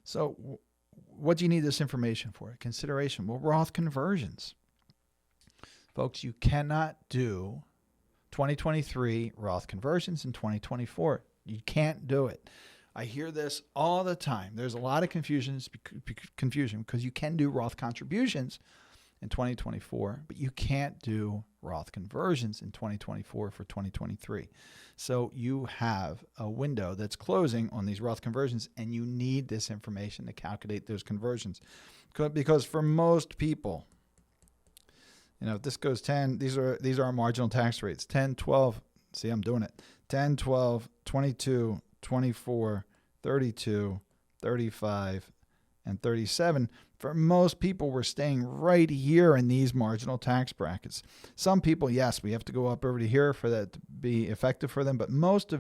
So what do you need this information for? Consideration. Well, Roth conversions. Folks, you cannot do 2023 Roth conversions in 2024. You can't do it. I hear this all the time. There's a lot of confusion because you can do Roth contributions in 2024, but you can't do Roth conversions in 2024 for 2023. So you have a window that's closing on these Roth conversions, and you need this information to calculate those conversions. Because for most people, if this goes 10, these are our marginal tax rates, 10, 12, see, I'm doing it, 10, 12, 22, 24, 32, 35, and 37. For most people, we're staying right here in these marginal tax brackets. Some people, yes, we have to go up over to here for that to be effective for them. But most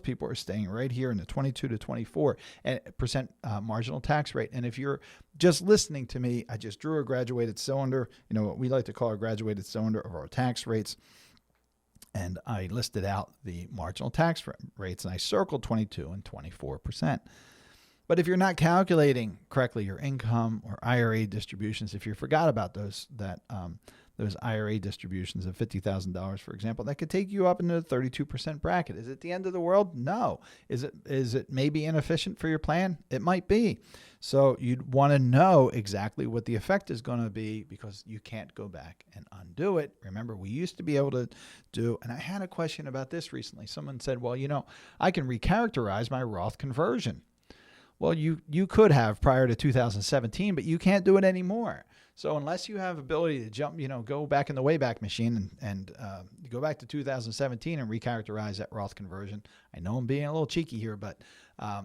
people are staying right here in the 22 to 24% marginal tax rate. And if you're just listening to me, I just drew a graduated cylinder, what we like to call a graduated cylinder of our tax rates. And I listed out the marginal tax rates, and I circled 22 and 24%. But if you're not calculating correctly your income or IRA distributions, if you forgot about those IRA distributions of $50,000, for example, that could take you up into the 32% bracket. Is it the end of the world? No. Is it maybe inefficient for your plan? It might be. So you'd want to know exactly what the effect is going to be, because you can't go back and undo it. Remember, we used to be able to do, and I had a question about this recently. Someone said, well, I can recharacterize my Roth conversion. Well, you could have prior to 2017, but you can't do it anymore. So unless you have ability to jump, go back in the Wayback Machine and go back to 2017 and recharacterize that Roth conversion. I know I'm being a little cheeky here, but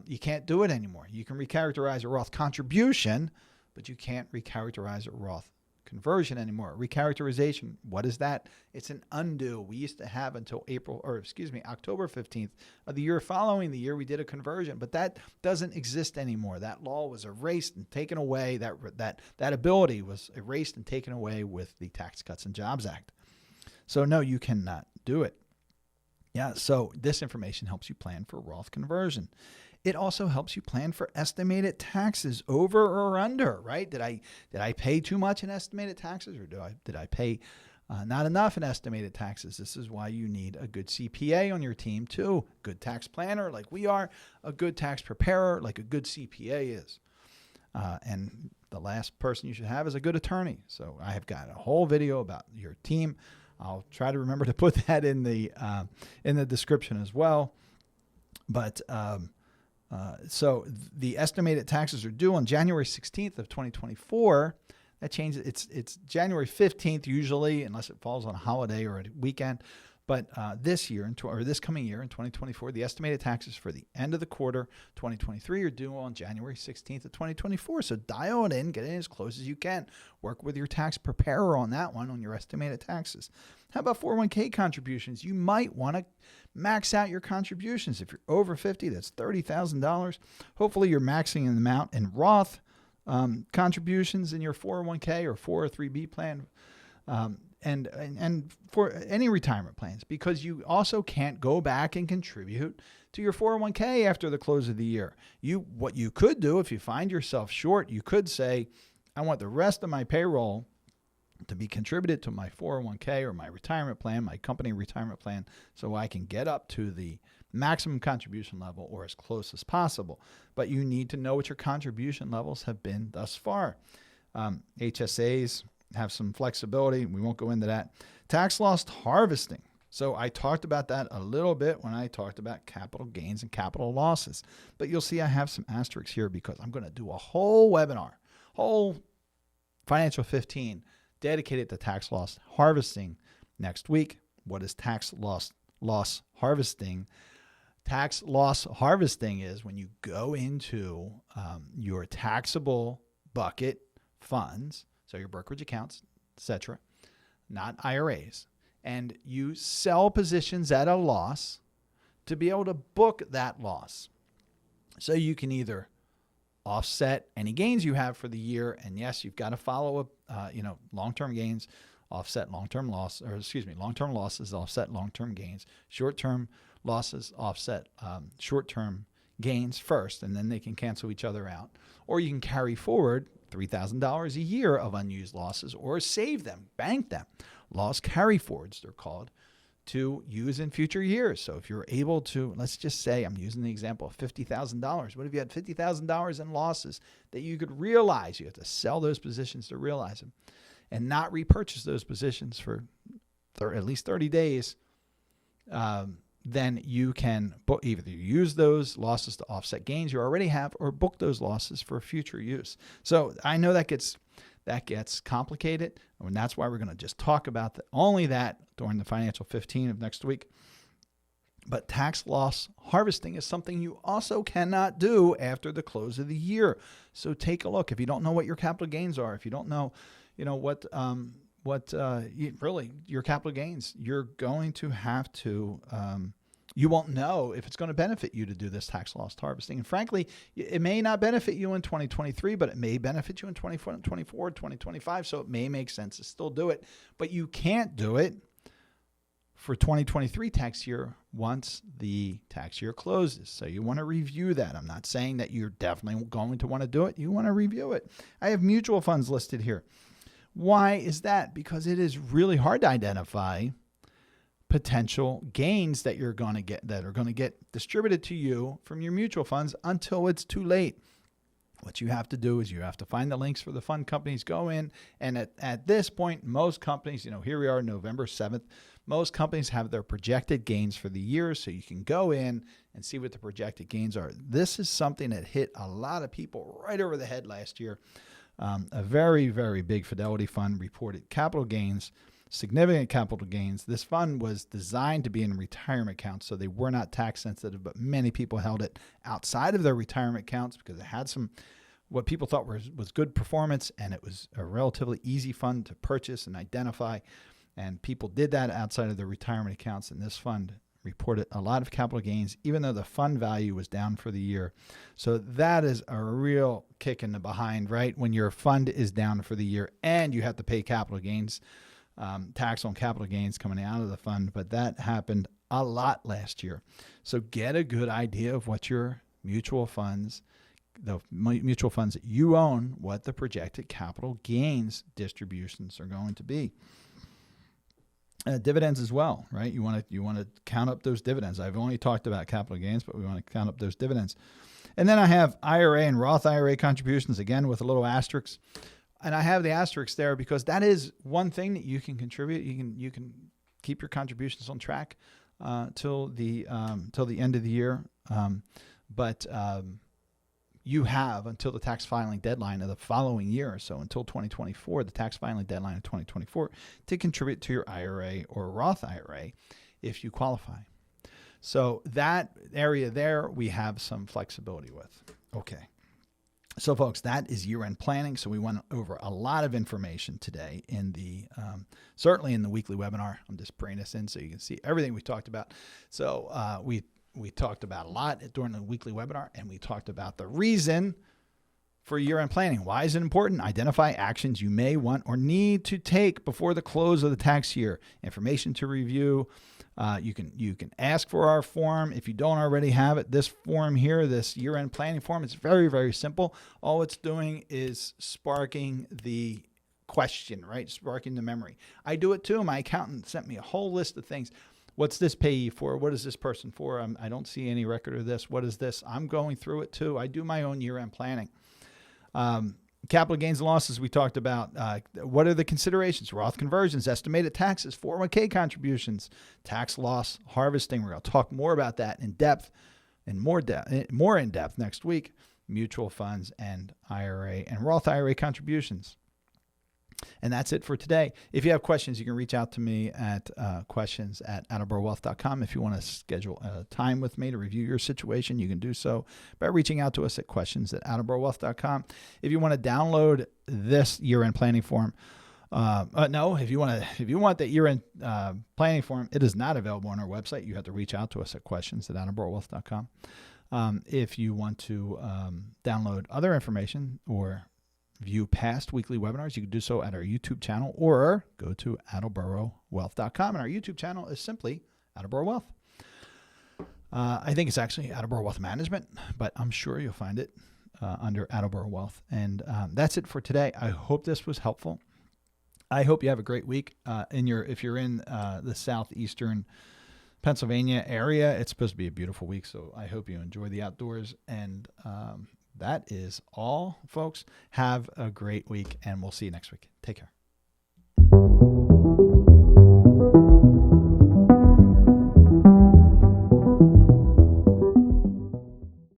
you can't do it anymore. You can recharacterize a Roth contribution, but you can't recharacterize a Roth conversion anymore. Recharacterization, what is that? It's an undo. We used to have until October 15th of the year following the year we did a conversion, but that doesn't exist anymore. That law was erased and taken away. That ability was erased and taken away with the Tax Cuts and Jobs Act. So no, you cannot do it. Yeah, so this information helps you plan for Roth conversion. It also helps you plan for estimated taxes, over or under, right? Did I pay too much in estimated taxes, or did I pay not enough in estimated taxes? This is why you need a good CPA on your team too. Good tax planner like we are, a good tax preparer like a good CPA is. And the last person you should have is a good attorney. So I have got a whole video about your team. I'll try to remember to put that in the description as well. But so the estimated taxes are due on January 16th of 2024. That changes. It's January 15th usually, unless it falls on a holiday or a weekend. But this coming year in 2024, the estimated taxes for the end of the quarter 2023 are due on January 16th of 2024. So dial it in, get it as close as you can. Work with your tax preparer on that one, on your estimated taxes. How about 401k contributions? You might want to max out your contributions. If you're over 50, that's $30,000. Hopefully you're maxing them out in Roth contributions in your 401k or 403b plan. And for any retirement plans, because you also can't go back and contribute to your 401k after the close of the year. What you could do if you find yourself short, you could say, I want the rest of my payroll to be contributed to my 401k or my retirement plan, my company retirement plan, so I can get up to the maximum contribution level or as close as possible. But you need to know what your contribution levels have been thus far. HSAs have some flexibility. We won't go into that. Tax loss harvesting. So I talked about that a little bit when I talked about capital gains and capital losses. But you'll see I have some asterisks here because I'm going to do a whole webinar, whole Financial 15 dedicated to tax loss harvesting next week. What is tax loss harvesting? Tax loss harvesting is when you go into your taxable bucket funds, so your brokerage accounts, etc., not IRAs, and you sell positions at a loss to be able to book that loss. So you can either offset any gains you have for the year, and yes, you've got to follow long-term gains, offset long-term loss, long-term losses offset long-term gains, short-term losses offset short-term gains first, and then they can cancel each other out. Or you can carry forward $3,000 a year of unused losses, or save them, bank them. Loss carry forwards, they're called, to use in future years. So if you're able to, let's just say, I'm using the example of $50,000. What if you had $50,000 in losses that you could realize? You have to sell those positions to realize them and not repurchase those positions for at least 30 days. Then you can either use those losses to offset gains you already have, or book those losses for future use. So I know that gets complicated, and that's why we're going to just talk about only that during the Financial 15 of next week. But tax loss harvesting is something you also cannot do after the close of the year. So take a look. If you don't know what your capital gains are, if you don't know, what really your capital gains, you're going to have to, you won't know if it's going to benefit you to do this tax loss harvesting. And frankly, it may not benefit you in 2023, but it may benefit you in 2024, 2025. So it may make sense to still do it, but you can't do it for 2023 tax year once the tax year closes. So you want to review that. I'm not saying that you're definitely going to want to do it. You want to review it. I have mutual funds listed here. Why is that? Because it is really hard to identify potential gains that you're going to get, that are going to get distributed to you from your mutual funds until it's too late. What you have to do is you have to find the links for the fund companies, go in, and at this point, most companies, here we are November 7th, most companies have their projected gains for the year, so you can go in and see what the projected gains are. This is something that hit a lot of people right over the head last year. A very, very big Fidelity fund reported capital gains, significant capital gains. This fund was designed to be in retirement accounts, so they were not tax sensitive, but many people held it outside of their retirement accounts because it had some what people thought was good performance, and it was a relatively easy fund to purchase and identify. And people did that outside of their retirement accounts, and this fund reported a lot of capital gains, even though the fund value was down for the year. So that is a real kick in the behind, right? When your fund is down for the year and you have to pay capital gains, tax on capital gains coming out of the fund. But that happened a lot last year. So get a good idea of what your mutual funds, the mutual funds that you own, what the projected capital gains distributions are going to be. Dividends as well, right? You want to count up those dividends. I've only talked about capital gains, but we want to count up those dividends. And then I have IRA and Roth IRA contributions, again with a little asterisk. And I have the asterisk there because that is one thing that you can contribute. You can keep your contributions on track till the end of the year, but you have until the tax filing deadline of the following year, so until 2024, the tax filing deadline of 2024, to contribute to your IRA or Roth IRA if you qualify. So that area there, we have some flexibility with. Okay. So folks, that is year-end planning. So we went over a lot of information today in the, certainly in the weekly webinar. I'm just bringing this in so you can see everything we talked about. So we talked about a lot during the weekly webinar, and we talked about the reason for year-end planning. Why is it important? Identify actions you may want or need to take before the close of the tax year. Information to review. You can ask for our form if you don't already have it. This form here, this year-end planning form, it's very, very simple. All it's doing is sparking the question, right? Sparking the memory. I do it too. My accountant sent me a whole list of things. What's this payee for? What is this person for? I don't see any record of this. What is this? I'm going through it too. I do my own year-end planning. Capital gains and losses we talked about. What are the considerations? Roth conversions, estimated taxes, 401k contributions, tax loss harvesting. We're going to talk more about that in depth and more in depth next week. Mutual funds and IRA and Roth IRA contributions. And that's it for today. If you have questions, you can reach out to me at questions@attleborowealth.com. If you want to schedule a time with me to review your situation, you can do so by reaching out to us at questions@attleborowealth.com. If you want to download this year-end planning form, if you want that year-end planning form, it is not available on our website. You have to reach out to us at questions@attleborowealth.com. If you want to download other information or view past weekly webinars, you can do so at our YouTube channel or go to attleborowealth.com. And our YouTube channel is simply Attleboro Wealth. I think it's actually Attleboro Wealth Management, but I'm sure you'll find it under Attleboro Wealth. And that's it for today. I hope this was helpful. I hope you have a great week. If you're in the southeastern Pennsylvania area, it's supposed to be a beautiful week. So I hope you enjoy the outdoors. And that is all, folks. Have a great week, and we'll see you next week. Take care.